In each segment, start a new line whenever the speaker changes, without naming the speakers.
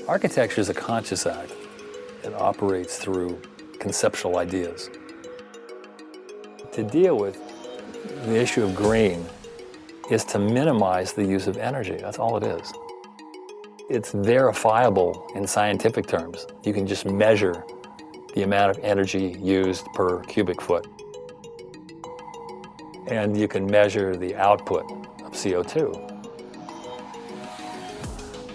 Architecture is a conscious act. It operates through conceptual ideas. To deal with the issue of green is to minimize the use of energy. That's all it is. It's verifiable in scientific terms. You can just measure the amount of energy used per cubic foot. And you can measure the output of CO2.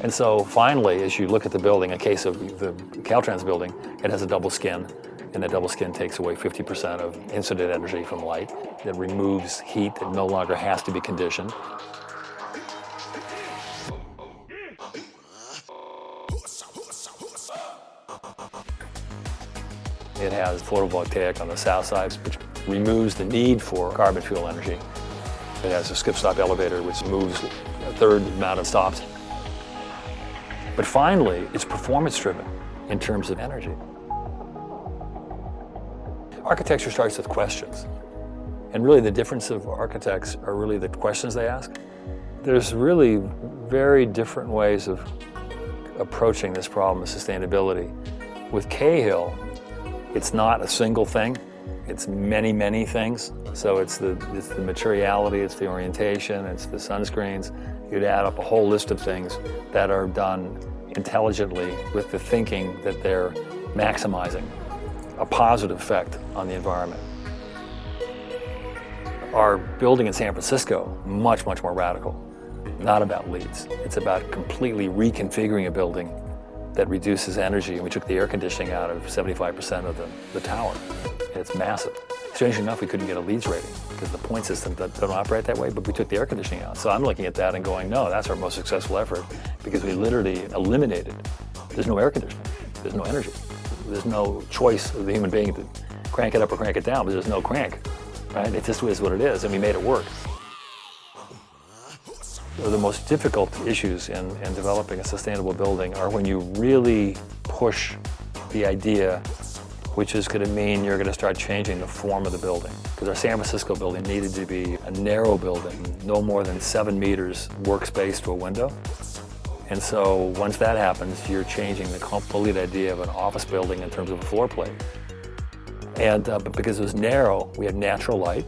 And so finally, as you look at the building, in case of the Caltrans building, it has a double skin, and the double skin takes away 50% of incident energy from light. It removes heat that no longer has to be conditioned. It has photovoltaic on the south side, which removes the need for carbon fuel energy. It has a skip-stop elevator, which moves a third amount of stops. But finally, it's performance-driven in terms of energy. Architecture starts with questions. And really the difference of architects are really the questions they ask. There's really very different ways of approaching this problem of sustainability. With Cahill, it's not a single thing. It's many, many things. So it's the materiality, it's the orientation, it's the sunscreens. You'd add up a whole list of things that are done intelligently with the thinking that they're maximizing a positive effect on the environment. Our building in San Francisco, much, much more radical. Not about LEEDs. It's about completely reconfiguring a building that reduces energy. And we took the air conditioning out of 75% of the tower. It's massive. Strangely enough, we couldn't get a LEEDs rating because the point system don't operate that way, but we took the air conditioning out. So I'm looking at that and going, no, that's our most successful effort because we literally eliminated. There's no air conditioning. There's no energy. There's no choice of the human being to crank it up or crank it down, but there's no crank, right? It just is what it is, and we made it work. The most difficult issues in developing a sustainable building are when you really push the idea, which is going to mean you're going to start changing the form of the building. Because our San Francisco building needed to be a narrow building, no more than 7 meters workspace to a window. And so once that happens, you're changing the complete idea of an office building in terms of a floor plate. And but because it was narrow, we had natural light.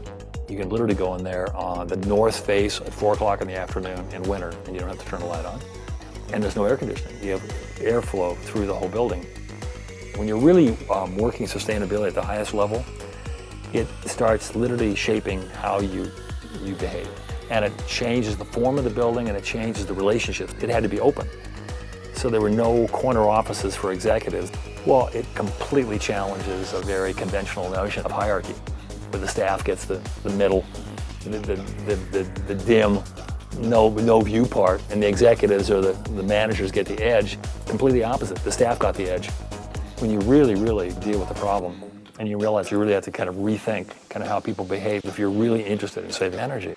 You can literally go in there on the north face at 4 o'clock in the afternoon in winter, and you don't have to turn the light on. And there's no air conditioning. You have airflow through the whole building. When you're really working sustainability at the highest level, it starts literally shaping how you behave. And it changes the form of the building, and it changes the relationships. It had to be open. So there were no corner offices for executives. Well, it completely challenges a very conventional notion of hierarchy, where the staff gets the middle, the dim, no view part, and the executives or the managers get the edge. Completely opposite. The staff got the edge. When you really, really deal with the problem, and you realize you really have to kind of rethink kind of how people behave if you're really interested in saving energy.